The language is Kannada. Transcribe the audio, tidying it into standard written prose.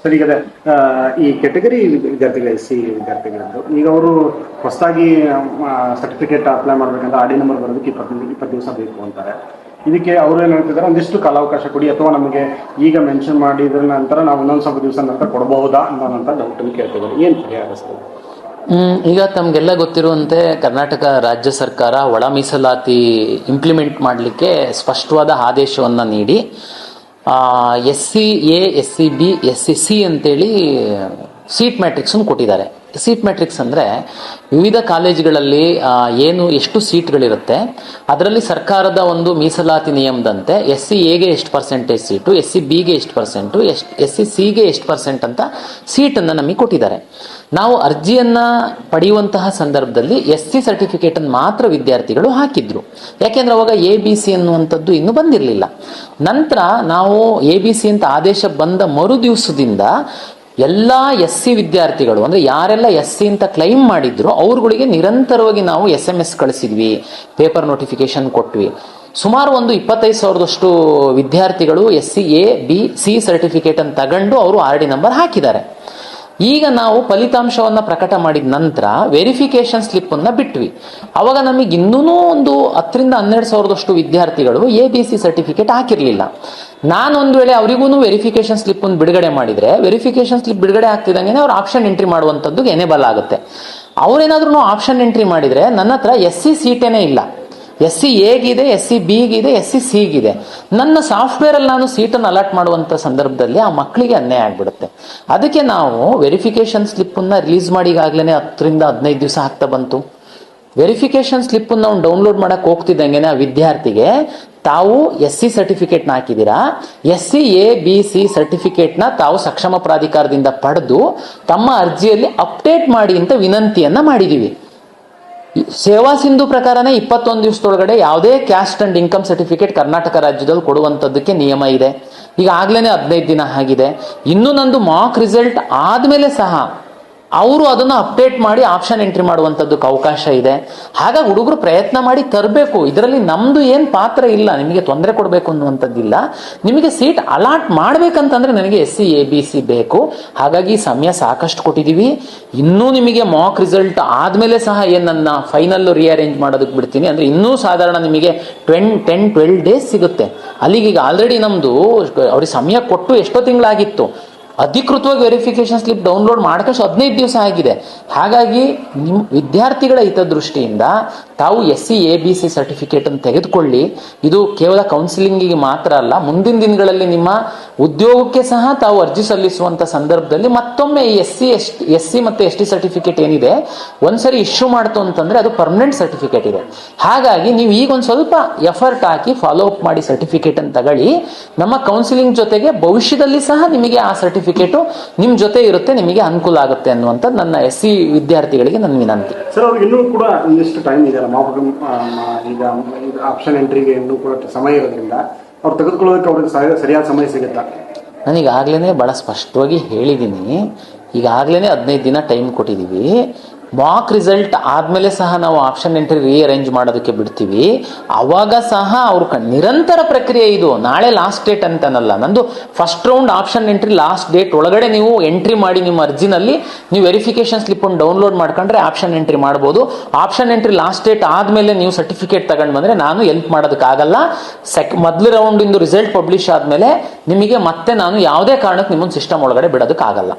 ಸರ್, ಈಗ ಈ ಕೆಟಗರಿ ವಿದ್ಯಾರ್ಥಿಗಳು, ಎಸ್ ಸಿ ವಿದ್ಯಾರ್ಥಿಗಳದ್ದು, ಈಗ ಅವರು ಹೊಸದಾಗಿ ಸರ್ಟಿಫಿಕೇಟ್ ಅಪ್ಲೈ ಮಾಡ್ಬೇಕಂದ್ರೆ ಆರ್ ಡಿ ನಂಬರ್ ಬರೋದಕ್ಕೆ 20 ದಿವಸ ಬೇಕು ಅಂತಾರೆ. ಇದಕ್ಕೆ ಅವರು ಏನು ಹೇಳ್ತಿದ್ದಾರೆ, ಒಂದಿಷ್ಟು ಕಾಲಾವಕಾಶ ಕೊಡಿ, ಅಥವಾ ನಮಗೆ ಈಗ ಮೆನ್ಷನ್ ಮಾಡಿದ್ರ ನಂತರ ನಾವು ಇನ್ನೊಂದು ಸ್ವಲ್ಪ ದಿವಸ ನಂತರ ಕೊಡಬಹುದಾ ಅನ್ನೋಂಥ ಡೌಟ್ ಕೇಳ್ತಿದ್ದಾರೆ. ಏನು ಪರಿಹಾರ ಸರ್? ಈಗ ತಮಗೆಲ್ಲ ಗೊತ್ತಿರುವಂತೆ ಕರ್ನಾಟಕ ರಾಜ್ಯ ಸರ್ಕಾರ ಒಳ ಮೀಸಲಾತಿ ಇಂಪ್ಲಿಮೆಂಟ್ ಮಾಡಲಿಕ್ಕೆ ಸ್ಪಷ್ಟವಾದ ಆದೇಶವನ್ನು ನೀಡಿ SC A, SC B, SC C ಅಂತೇಳಿ ಸೀಟ್ ಮ್ಯಾಟ್ರಿಕ್ಸನ್ನು ಕೊಟ್ಟಿದ್ದಾರೆ. ಸೀಟ್ ಮ್ಯಾಟ್ರಿಕ್ಸ್ ಅಂದರೆ ವಿವಿಧ ಕಾಲೇಜುಗಳಲ್ಲಿ ಎಷ್ಟು ಸೀಟ್ಗಳಿರುತ್ತೆ ಅದರಲ್ಲಿ ಸರ್ಕಾರದ ಒಂದು ಮೀಸಲಾತಿ ನಿಯಮದಂತೆ SC Aಗೆ ಎಷ್ಟು ಪರ್ಸೆಂಟೇಜ್ ಸೀಟು, SC Bಗೆ ಎಷ್ಟು ಪರ್ಸೆಂಟು, SC Cಗೆ ಎಷ್ಟು ಪರ್ಸೆಂಟ್ ಅಂತ ಸೀಟನ್ನು ನಮಗೆ ಕೊಟ್ಟಿದ್ದಾರೆ. ನಾವು ಅರ್ಜಿಯನ್ನು ಪಡೆಯುವಂತಹ ಸಂದರ್ಭದಲ್ಲಿ SC ಸರ್ಟಿಫಿಕೇಟನ್ನು ಮಾತ್ರ ವಿದ್ಯಾರ್ಥಿಗಳು ಹಾಕಿದ್ರು. ಯಾಕೆಂದ್ರೆ ಅವಾಗ ABC ಅನ್ನುವಂಥದ್ದು ಇನ್ನೂ ಬಂದಿರಲಿಲ್ಲ. ನಂತರ ನಾವು ABC ಅಂತ ಆದೇಶ ಬಂದ ಮರು ದಿವಸದಿಂದ ಎಲ್ಲ SC ವಿದ್ಯಾರ್ಥಿಗಳು ಅಂದರೆ ಯಾರೆಲ್ಲ SC ಅಂತ ಕ್ಲೈಮ್ ಮಾಡಿದ್ರು ಅವ್ರುಗಳಿಗೆ ನಿರಂತರವಾಗಿ ನಾವು SMS ಕಳಿಸಿದ್ವಿ, ಪೇಪರ್ ನೋಟಿಫಿಕೇಶನ್ ಕೊಟ್ವಿ. ಸುಮಾರು ಒಂದು 25,000ದಷ್ಟು ವಿದ್ಯಾರ್ಥಿಗಳು SC A, B, C ಸರ್ಟಿಫಿಕೇಟನ್ನು ತಗೊಂಡು ಅವರು RD ನಂಬರ್ ಹಾಕಿದ್ದಾರೆ. ಈಗ ನಾವು ಫಲಿತಾಂಶವನ್ನು ಪ್ರಕಟ ಮಾಡಿದ ನಂತರ ವೆರಿಫಿಕೇಶನ್ ಸ್ಲಿಪ್ಪನ್ನು ಬಿಟ್ವಿ. ಅವಾಗ ನಮಗೆ ಇನ್ನೂ ಒಂದು 10ರಿಂದ 12,000ದಷ್ಟು ವಿದ್ಯಾರ್ಥಿಗಳು ABC ಸರ್ಟಿಫಿಕೇಟ್ ಹಾಕಿರಲಿಲ್ಲ. ನಾನು ಒಂದು ವೇಳೆ ಅವರಿಗೂ ವೆರಿಫಿಕೇಶನ್ ಸ್ಲಿಪ್ಪನ್ನು ಬಿಡುಗಡೆ ಮಾಡಿದರೆ ವೆರಿಫಿಕೇಶನ್ ಸ್ಲಿಪ್ ಬಿಡುಗಡೆ ಆಗ್ತಿದ್ದಂಗೆ ಅವ್ರು ಆಪ್ಷನ್ ಎಂಟ್ರಿ ಮಾಡುವಂಥದ್ದು ಎನೇಬಲ್ ಆಗುತ್ತೆ. ಅವ್ರೇನಾದ್ರೂ ಆಪ್ಷನ್ ಎಂಟ್ರಿ ಮಾಡಿದರೆ ನನ್ನ ಹತ್ರ SC ಸೀಟೇನೇ ಇಲ್ಲ. SC Aಗಿದೆ, SC Bಗಿದೆ, SC Cಗಿದೆ. ನನ್ನ ಸಾಫ್ಟ್ವೇರಲ್ಲಿ ನಾನು ಸೀಟನ್ನು ಅಲಾಟ್ ಮಾಡುವಂಥ ಸಂದರ್ಭದಲ್ಲಿ ಆ ಮಕ್ಕಳಿಗೆ ಅನ್ಯಾಯ ಆಗಿಬಿಡುತ್ತೆ. ಅದಕ್ಕೆ ನಾವು ವೆರಿಫಿಕೇಶನ್ ಸ್ಲಿಪ್ಪನ್ನು ರಿಲೀಸ್ ಮಾಡಿ ಈಗಾಗಲೇ 10ರಿಂದ 15 ದಿವಸ ಆಗ್ತಾ ಬಂತು. ವೆರಿಫಿಕೇಶನ್ ಸ್ಲಿಪ್ಪನ್ನು ನಾವು ಡೌನ್ಲೋಡ್ ಮಾಡಕ್ಕೆ ಹೋಗ್ತಿದ್ದಂಗೆ ಆ ವಿದ್ಯಾರ್ಥಿಗೆ ತಾವು SC ಸರ್ಟಿಫಿಕೇಟ್ನ ಹಾಕಿದ್ದೀರಾ, SC A, B, C ಸರ್ಟಿಫಿಕೇಟ್ನ ತಾವು ಸಕ್ಷಮ ಪ್ರಾಧಿಕಾರದಿಂದ ಪಡೆದು ತಮ್ಮ ಅರ್ಜಿಯಲ್ಲಿ ಅಪ್ಡೇಟ್ ಮಾಡಿ ಅಂತ ವಿನಂತಿಯನ್ನು ಮಾಡಿದ್ದೀವಿ. ಸೇವಾ ಸಿಂಧು ಪ್ರಕಾರನೇ 21 ದಿವಸದೊಳಗಡೆ ಯಾವುದೇ caste and income certificate Karnataka ರಾಜ್ಯದಲ್ಲಿ ಕೊಡುವಂಥದ್ದಕ್ಕೆ ನಿಯಮ ಇದೆ. ಈಗ ಆಗ್ಲೇ 15 ದಿನ ಆಗಿದೆ. ಇನ್ನು ನಂದು ಮಾಕ್ ರಿಸಲ್ಟ್ ಆದಮೇಲೆ ಸಹ ಅವರು ಅದನ್ನು ಅಪ್ಡೇಟ್ ಮಾಡಿ ಆಪ್ಷನ್ ಎಂಟ್ರಿ ಮಾಡುವಂಥದ್ದಕ್ಕೆ ಅವಕಾಶ ಇದೆ. ಹಾಗಾಗಿ ಹುಡುಗರು ಪ್ರಯತ್ನ ಮಾಡಿ ತರಬೇಕು. ಇದರಲ್ಲಿ ನಮ್ದು ಏನು ಪಾತ್ರ ಇಲ್ಲ, ನಿಮಗೆ ತೊಂದರೆ ಕೊಡಬೇಕು ಅನ್ನುವಂಥದ್ದಿಲ್ಲ. ನಿಮಗೆ ಸೀಟ್ ಅಲಾಟ್ ಮಾಡ್ಬೇಕಂತಂದ್ರೆ ನನಗೆ SC A, B, C ಬೇಕು. ಹಾಗಾಗಿ ಸಮಯ ಸಾಕಷ್ಟು ಕೊಟ್ಟಿದ್ದೀವಿ. ಇನ್ನೂ ನಿಮಗೆ ಮಾಕ್ ರಿಸಲ್ಟ್ ಆದಮೇಲೆ ಸಹ ಏನು ನನ್ನ ಫೈನಲ್ ರಿಅರೇಂಜ್ ಮಾಡೋದಕ್ಕೆ ಬಿಡ್ತೀನಿ. ಅಂದರೆ ಇನ್ನೂ ಸಾಧಾರಣ ನಿಮಗೆ 10-12 ಡೇಸ್ ಸಿಗುತ್ತೆ. ಅಲ್ಲಿಗೆ ಈಗ ಆಲ್ರೆಡಿ ನಮ್ಮದು ಅವ್ರಿಗೆ ಸಮಯ ಕೊಟ್ಟು ಎಷ್ಟೋ ತಿಂಗಳಾಗಿತ್ತು. ಅಧಿಕೃತವಾಗಿ ವೆರಿಫಿಕೇಶನ್ ಸ್ಲಿಪ್ ಡೌನ್ಲೋಡ್ ಮಾಡ್ಕೊಂಡು 15 ದಿವಸ ಆಗಿದೆ. ಹಾಗಾಗಿ ನಿಮ್ಮ ವಿದ್ಯಾರ್ಥಿಗಳ ಹಿತದೃಷ್ಟಿಯಿಂದ ತಾವು SC A, B, C ಸರ್ಟಿಫಿಕೇಟನ್ನು ತೆಗೆದುಕೊಳ್ಳಿ. ಇದು ಕೇವಲ ಕೌನ್ಸಿಲಿಂಗಿಗೆ ಮಾತ್ರ ಅಲ್ಲ, ಮುಂದಿನ ದಿನಗಳಲ್ಲಿ ನಿಮ್ಮ ಉದ್ಯೋಗಕ್ಕೆ ಸಹ ತಾವು ಅರ್ಜಿ ಸಲ್ಲಿಸುವಂಥ ಸಂದರ್ಭದಲ್ಲಿ ಮತ್ತೊಮ್ಮೆ ಈ SC ಮತ್ತು ST ಸರ್ಟಿಫಿಕೇಟ್ ಏನಿದೆ ಒಂದ್ಸರಿ ಇಶ್ಯೂ ಮಾಡ್ತು ಅಂತಂದರೆ ಅದು ಪರ್ಮನೆಂಟ್ ಸರ್ಟಿಫಿಕೇಟ್ ಇದೆ. ಹಾಗಾಗಿ ನೀವು ಈಗ ಒಂದು ಸ್ವಲ್ಪ ಎಫರ್ಟ್ ಹಾಕಿ ಫಾಲೋ ಅಪ್ ಮಾಡಿ ಸರ್ಟಿಫಿಕೇಟನ್ನು ತಗೊಳ್ಳಿ. ನಮ್ಮ ಕೌನ್ಸಿಲಿಂಗ್ ಜೊತೆಗೆ ಭವಿಷ್ಯದಲ್ಲಿ ಸಹ ನಿಮಗೆ ಆ ಸರ್ಟಿಫಿಕೇಟು ನಿಮ್ಮ ಜೊತೆ ಇರುತ್ತೆ, ನಿಮಗೆ ಅನುಕೂಲ ಆಗುತ್ತೆ ಅನ್ನುವಂಥದ್ದು ನನ್ನ SC ವಿದ್ಯಾರ್ಥಿಗಳಿಗೆ ನನ್ನ ವಿನಂತಿ. ಸರ್, ಅವ್ರಿಗೆ ಇನ್ನೂ ಕೂಡ ಒಂದಿಷ್ಟು ಟೈಮ್ ಇದೆಯಲ್ಲ, ಈಗ ಆಪ್ಷನ್ ಎಂಟ್ರಿಗೆ ಇನ್ನೂ ಕೂಡ ಸಮಯ ಇರೋದ್ರಿಂದ ಅವ್ರು ತೆಗೆದುಕೊಳ್ಳೋದಕ್ಕೆ ಅವ್ರಿಗೆ ಸರಿಯಾದ ಸಮಯ ಸಿಗುತ್ತಾ? ನಾನೀಗಾಗಲೇ ಭಾಳ ಸ್ಪಷ್ಟವಾಗಿ ಹೇಳಿದ್ದೀನಿ. ಈಗಾಗಲೇ 15 ದಿನ ಟೈಮ್ ಕೊಟ್ಟಿದ್ದೀವಿ. ಮಾಕ್ ರಿಸಲ್ಟ್ ಆದಮೇಲೆ ಸಹ ನಾವು ಆಪ್ಷನ್ ಎಂಟ್ರಿ ರೀಅರೇಂಜ್ ಮಾಡೋದಕ್ಕೆ ಬಿಡ್ತೀವಿ. ಅವಾಗ ಸಹ ಅವ್ರ ನಿರಂತರ ಪ್ರಕ್ರಿಯೆ ಇದು. ನಾಳೆ ಲಾಸ್ಟ್ ಡೇಟ್ ಅಂತನಲ್ಲ, ನಂದು first round option entry last date ಒಳಗಡೆ ನೀವು ಎಂಟ್ರಿ ಮಾಡಿ ನಿಮ್ಮ ಅರ್ಜಿನಲ್ಲಿ ನೀವು ವೆರಿಫಿಕೇಶನ್ ಸ್ಲಿಪ್ಪನ್ನು ಡೌನ್ಲೋಡ್ ಮಾಡ್ಕೊಂಡ್ರೆ ಆಪ್ಷನ್ ಎಂಟ್ರಿ ಮಾಡ್ಬೋದು. ಆಪ್ಷನ್ ಎಂಟ್ರಿ ಲಾಸ್ಟ್ ಡೇಟ್ ಆದಮೇಲೆ ನೀವು ಸರ್ಟಿಫಿಕೇಟ್ ತಗೊಂಡು ಬಂದರೆ ನಾನು ಎಲ್ಪ್ ಮಾಡೋದಕ್ಕಾಗಲ್ಲ. ಮೊದಲ ರೌಂಡಿಂದು ರಿಸಲ್ಟ್ ಪಬ್ಲಿಷ್ ಆದಮೇಲೆ ನಿಮಗೆ ಮತ್ತೆ ನಾನು ಯಾವುದೇ ಕಾರಣಕ್ಕೆ ನಿಮ್ಮನ್ನು ಸಿಸ್ಟಮ್ ಒಳಗಡೆ ಬಿಡೋದಕ್ಕಾಗಲ್ಲ.